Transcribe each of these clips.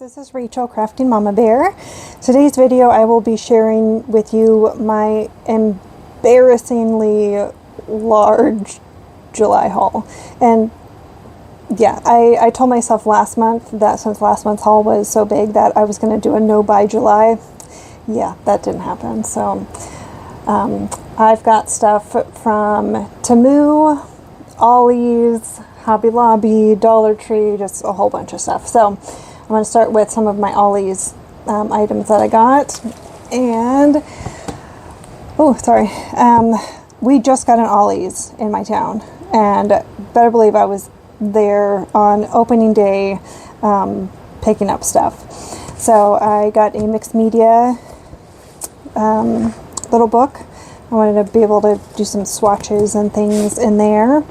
this is Rachel, Crafting Mama Bear. Today's video I will be sharing with you my embarrassingly large July haul. And yeah, I told myself last month that since last month's haul was so big that I was going to do a no buy July. Yeah, that didn't happen. So I've got stuff from Temu, Ollies, Hobby Lobby, Dollar Tree, just a whole bunch of stuff. So I'm going to start with some of my Ollies items that I got. And, oh, sorry. We just got an Ollies in my town. And better believe I was there on opening day picking up stuff. So I got a mixed media little book. I wanted to be able to do some swatches and things in there.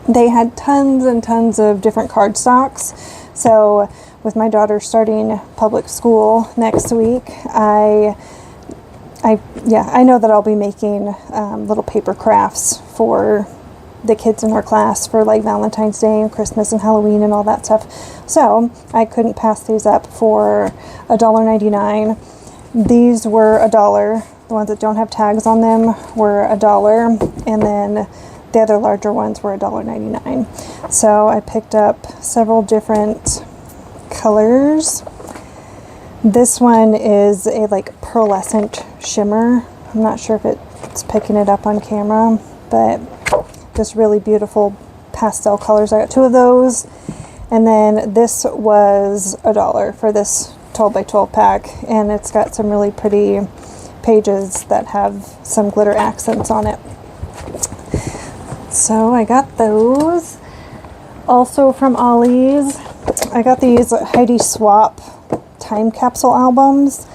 They had tons and tons of different cardstocks. So with my daughter starting public school next week, I know that I'll be making little paper crafts for the kids in our class for like Valentine's Day and Christmas and Halloween and all that stuff. So I couldn't pass these up for $1.99. These were $1. The ones that don't have tags on them were $1, and then the other larger ones were $1.99. So I picked up several different colors. This one is a like pearlescent shimmer. I'm not sure if it's picking it up on camera, but just really beautiful pastel colors. I got two of those. And then this was $1 for this 12 by 12 pack, and it's got some really pretty pages that have some glitter accents on it. So I got those. Also from Ollies, I got these Heidi Swapp time capsule albums.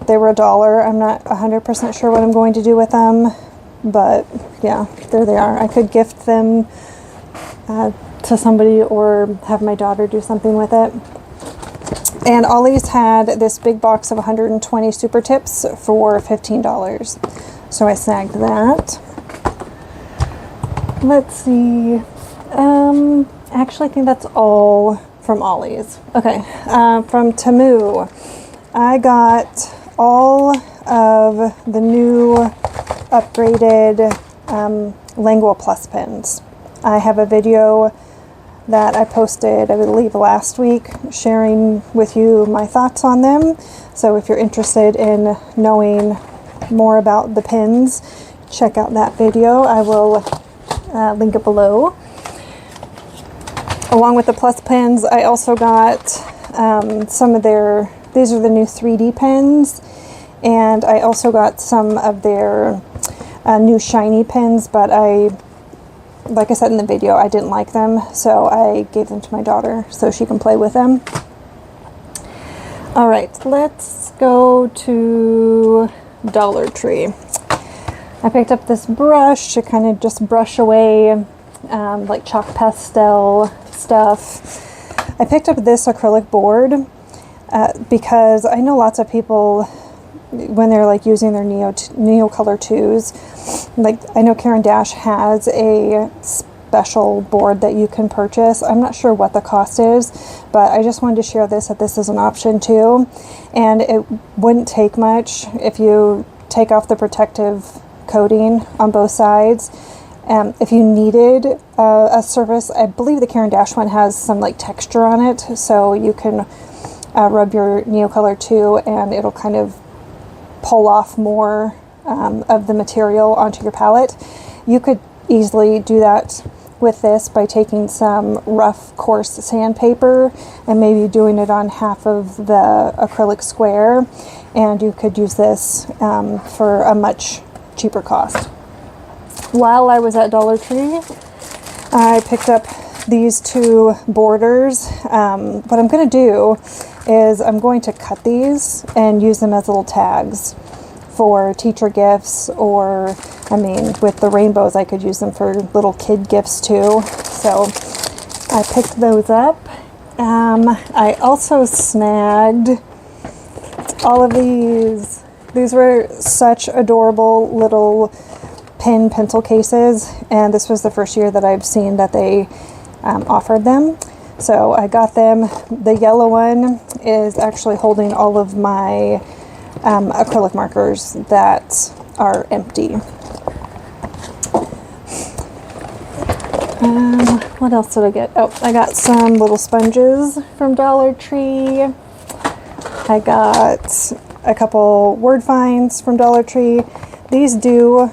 They were $1. I'm not 100% sure what I'm going to do with them, but yeah, there they are. I could gift them to somebody or have my daughter do something with it. And Ollie's had this big box of 120 super tips for $15. So I snagged that. Let's see. Actually, I think that's all from Ollies. Okay. From Temu, I got all of the new upgraded Lingual Plus pins. I have a video that I posted, I believe, last week, sharing with you my thoughts on them. So if you're interested in knowing more about the pins, check out that video. I will link it below. Along with the plus pins, I also got some of their, these are the new 3D pins, and I also got some of their new shiny pins, but like I said in the video, I didn't like them, so I gave them to my daughter so she can play with them. Alright, let's go to Dollar Tree. I picked up this brush to kind of just brush away like chalk pastel stuff. I picked up this acrylic board because I know lots of people, when they're like using their Neo Color 2s, like I know Karen Dash has a special board that you can purchase. I'm not sure what the cost is, but I just wanted to share this, that this is an option too. And it wouldn't take much if you take off the protective coating on both sides. If you needed a surface, I believe the Karen Dash one has some like texture on it, so you can rub your Neo Color 2 and it'll kind of pull off more of the material onto your palette. You could easily do that with this by taking some rough coarse sandpaper and maybe doing it on half of the acrylic square, and you could use this for a much cheaper cost. While I was at Dollar Tree, I picked up these two borders. What I'm going to do is I'm going to cut these and use them as little tags for teacher gifts, or I mean with the rainbows I could use them for little kid gifts too. So I picked those up. I also snagged all of these. These were such adorable little pin pencil cases, and this was the first year that I've seen that they offered them. So I got them. The yellow one is actually holding all of my acrylic markers that are empty. What else did I get? Oh, I got some little sponges from Dollar Tree. I got a couple word finds from Dollar Tree. These do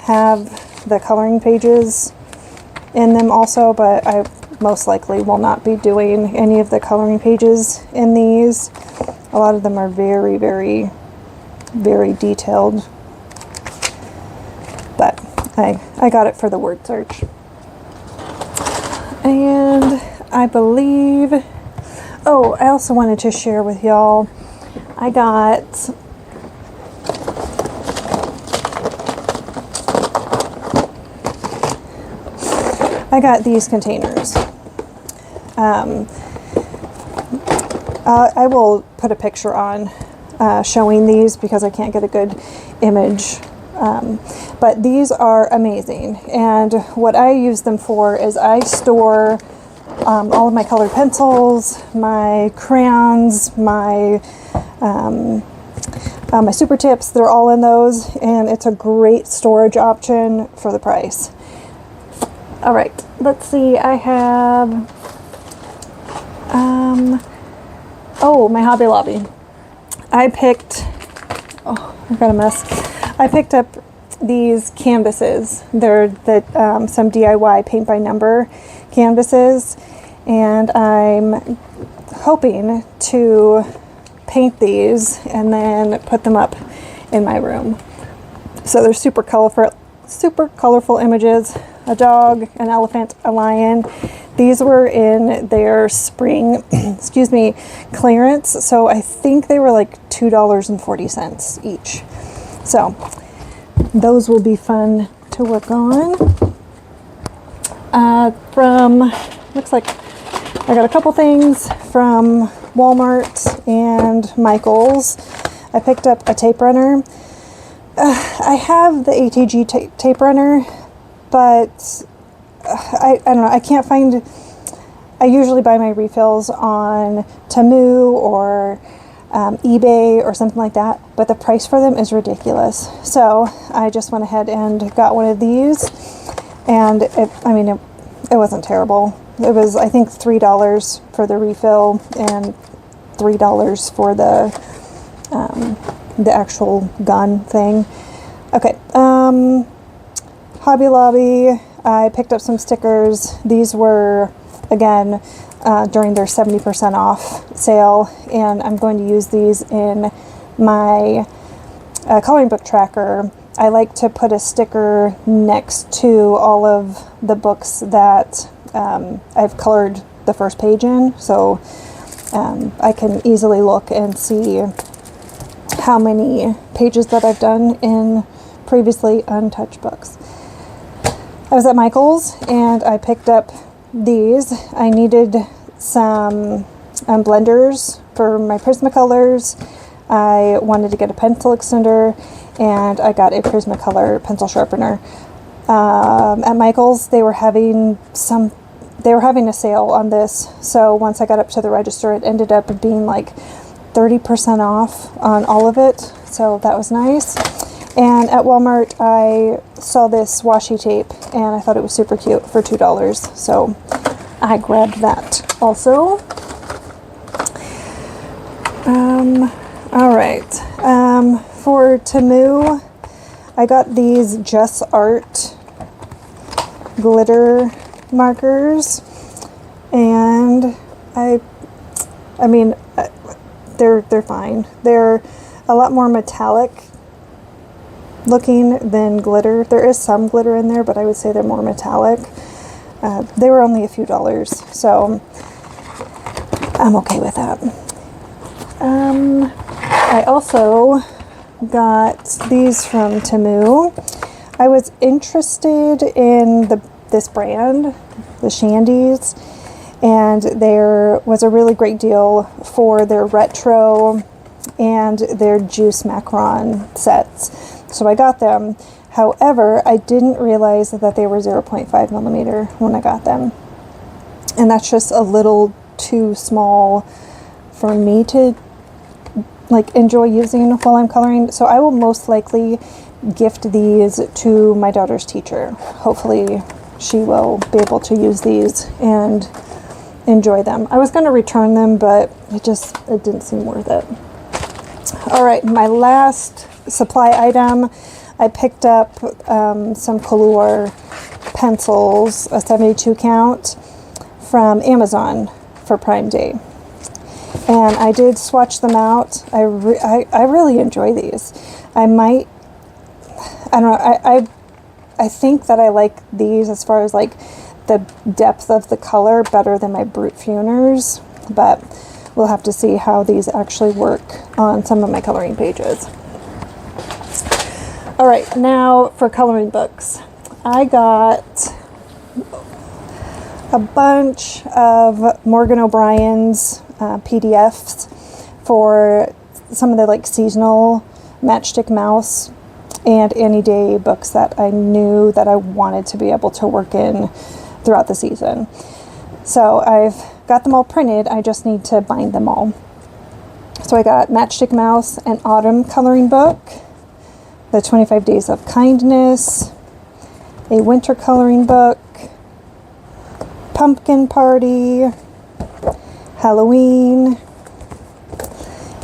have the coloring pages in them also, but I most likely will not be doing any of the coloring pages in these. A lot of them are very, very, very detailed, but I got it for the word search. And I believe, oh, I also wanted to share with y'all, I got these containers. I will put a picture on showing these because I can't get a good image. But these are amazing, and what I use them for is I store all of my colored pencils, my crayons, my super tips. They're all in those, and it's a great storage option for the price. All right, let's see. I have my Hobby Lobby. I've got a mess. I picked up these canvases. They're some DIY paint by number canvases, and I'm hoping to paint these and then put them up in my room. So they're super colorful images: a dog, an elephant, a lion. These were in their spring clearance, so I think they were like $2.40 each. So those will be fun to work on. Looks like I got a couple things from Walmart and Michael's. I picked up a tape runner. I have the ATG tape runner, but I don't know, I can't find, I usually buy my refills on Temu or eBay or something like that, but the price for them is ridiculous. So I just went ahead and got one of these, and it wasn't terrible. It was, I think, $3 for the refill and $3 for the actual gun thing. Okay, Hobby Lobby, I picked up some stickers. These were, again, during their 70% off sale, and I'm going to use these in my coloring book tracker. I like to put a sticker next to all of the books that I've colored the first page in, so I can easily look and see how many pages that I've done in previously untouched books. I was at Michael's and I picked up these. I needed some blenders for my Prismacolors. I wanted to get a pencil extender, and I got a Prismacolor pencil sharpener. At Michael's, they were having a sale on this, so once I got up to the register, it ended up being like 30% off on all of it, so that was nice. And at Walmart, I saw this washi tape, and I thought it was super cute for $2, so I grabbed that also. All right, for Temu, I got these Just Art glitter markers, and they're fine. They're a lot more metallic looking than glitter. There is some glitter in there, but I would say they're more metallic. They were only a few dollars, so I'm okay with that. I also got these from Temu. I was interested in this brand, the Shandies, and there was a really great deal for their retro and their juice macaron sets. So I got them. However, I didn't realize that they were 0.5 millimeter when I got them. and that's just a little too small for me to like enjoy using while I'm coloring. So I will most likely gift these to my daughter's teacher. Hopefully she will be able to use these and enjoy them. I was going to return them, but it didn't seem worth it. All right, my last supply item, I picked up some Color pencils, a 72 count from Amazon for Prime Day. And I did swatch them out. I really enjoy these. I think that I like these as far as like the depth of the color better than my Brute Funers, but we'll have to see how these actually work on some of my coloring pages. All right, now for coloring books. I got a bunch of Morgan O'Brien's PDFs for some of the like seasonal Matchstick Mouse and Any Day books that I knew that I wanted to be able to work in throughout the season. So I've got them all printed, I just need to bind them all. So I got Matchstick Mouse, an autumn coloring book, the 25 Days of Kindness, a winter coloring book, Pumpkin Party, Halloween,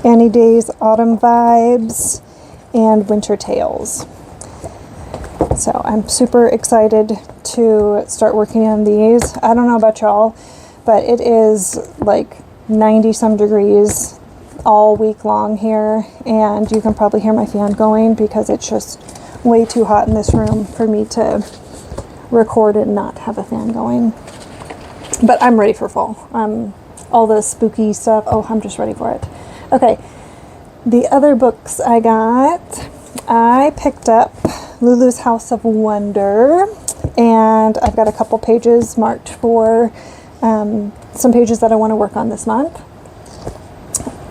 Any Day's Autumn Vibes, and Winter Tales. So I'm super excited to start working on these. I don't know about y'all, but it is like 90 some degrees all week long here, and you can probably hear my fan going because it's just way too hot in this room for me to record and not have a fan going. But I'm ready for fall. All the spooky stuff. Oh, I'm just ready for it. Okay. The other books I got, I picked up Lulu's House of Wonder, and I've got a couple pages marked for some pages that I want to work on this month.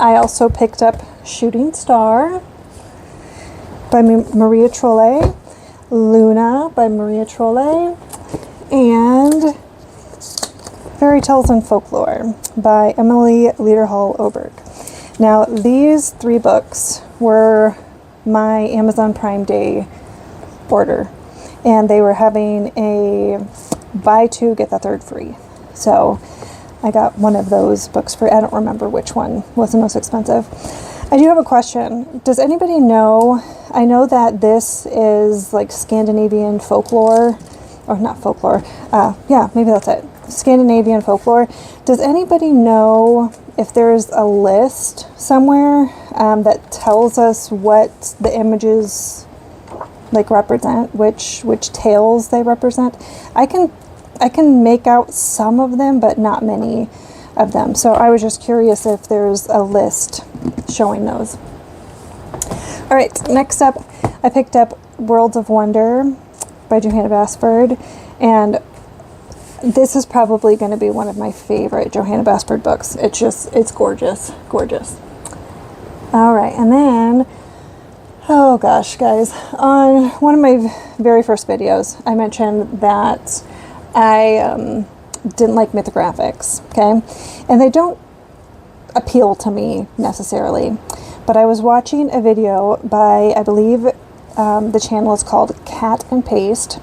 I also picked up Shooting Star by Maria Trolle, Luna by Maria Trolle, and Fairy Tales and Folklore by Emily Lederhall-Oberg. Now, these 3 books were my Amazon Prime Day order, and they were having a buy 2, get the 3rd free. So I got one of those books for, I don't remember which one was the most expensive. I do have a question. Does anybody know, I know that this is like Scandinavian folklore, or not folklore, yeah, maybe that's it. Scandinavian folklore. Does anybody know if there's a list somewhere that tells us what the images like represent, which tales they represent? I can make out some of them, but not many of them. So I was just curious if there's a list showing those. All right, next up, I picked up Worlds of Wonder by Johanna Basford, and this is probably going to be one of my favorite Johanna Basford books. It's gorgeous, gorgeous. All right, and then, oh gosh, guys, on one of my very first videos, I mentioned that I didn't like mythographics, okay? And they don't appeal to me necessarily, but I was watching a video by, I believe the channel is called Cat and Paste.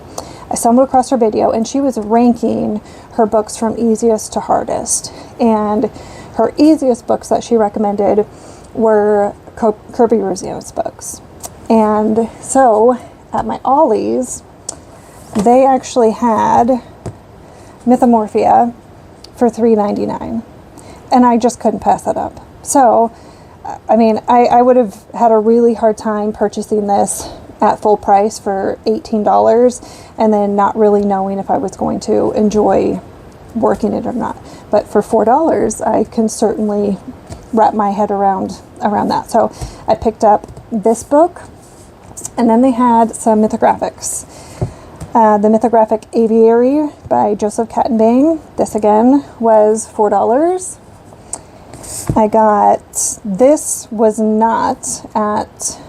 I stumbled across her video, and she was ranking her books from easiest to hardest. And her easiest books that she recommended were Kirby Rosino's books. And so at my Ollies, they actually had Mythomorphia for $3.99, and I just couldn't pass that up. So, I mean, I would have had a really hard time purchasing this at full price for $18 and then not really knowing if I was going to enjoy working it or not. But for $4, I can certainly wrap my head around that. So I picked up this book, and then they had some mythographics. The Mythographic Aviary by Joseph Kattenbang. This again was $4. I got, this was not at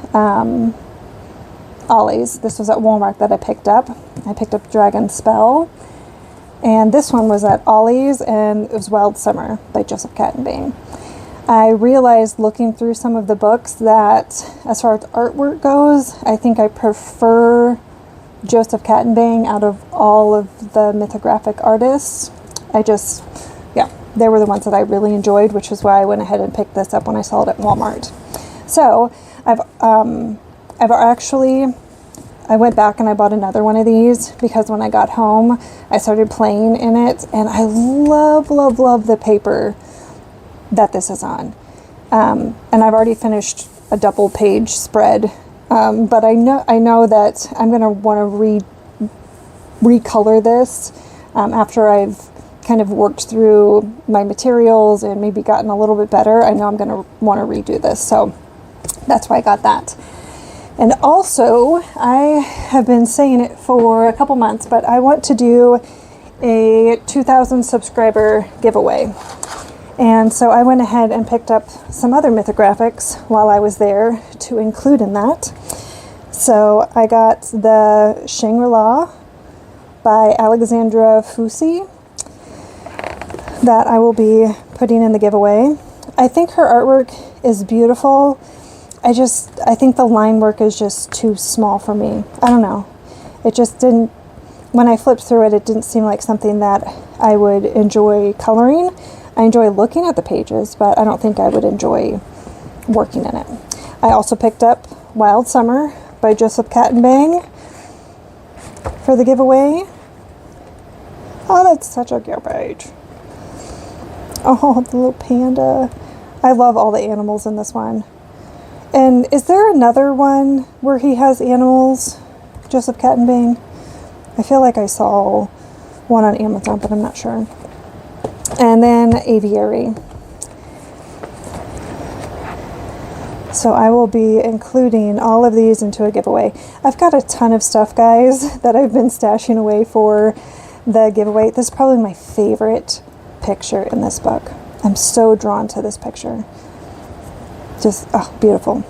Ollie's. This was at Walmart that I picked up. I picked up Dragon Spell. And this one was at Ollie's, and it was Wild Summer by Joseph Kattenbang. I realized looking through some of the books that as far as artwork goes, I think I prefer Joseph Kattenbang out of all of the mythographic artists. Yeah, they were the ones that I really enjoyed, which is why I went ahead and picked this up when I saw it at Walmart. So I went back and I bought another one of these because when I got home, I started playing in it, and I love, love, love the paper that this is on. And I've already finished a double page spread, but I know that I'm going to want to recolor this after I've kind of worked through my materials and maybe gotten a little bit better. I know I'm going to want to redo this, so that's why I got that. And also, I have been saying it for a couple months, but I want to do a 2,000 subscriber giveaway. And so I went ahead and picked up some other mythographics while I was there to include in that. So I got the Shangri-La by Alexandra Fusi that I will be putting in the giveaway. I think her artwork is beautiful. I think the line work is just too small for me. I don't know. It just didn't, when I flipped through it, it didn't seem like something that I would enjoy coloring. I enjoy looking at the pages, but I don't think I would enjoy working in it. I also picked up Wild Summer by Joseph Kattenbang for the giveaway. Oh, that's such a cute page. Oh, the little panda. I love all the animals in this one. And is there another one where he has animals, Joseph Kattenbang? I feel like I saw one on Amazon, but I'm not sure. And then Aviary. So I will be including all of these into a giveaway. I've got a ton of stuff, guys, that I've been stashing away for the giveaway. This is probably my favorite picture in this book. I'm so drawn to this picture. Just, oh, beautiful.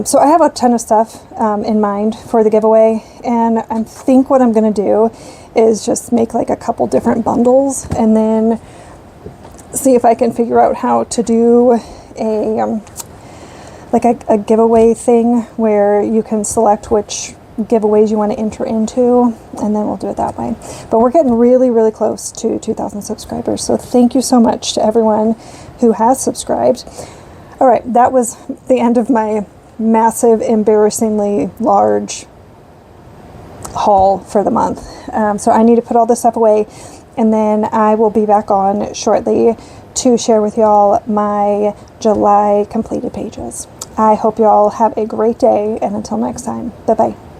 So I have a ton of stuff in mind for the giveaway, and I think what I'm going to do is just make like a couple different bundles and then see if I can figure out how to do a giveaway thing where you can select which giveaways you want to enter into, and then we'll do it that way. But we're getting really, really close to 2,000 subscribers, so thank you so much to everyone who has subscribed. All right, that was the end of my massive, embarrassingly large haul for the month. So I need to put all this stuff away, and then I will be back on shortly to share with y'all my July completed pages. I hope y'all have a great day, and until next time, bye-bye.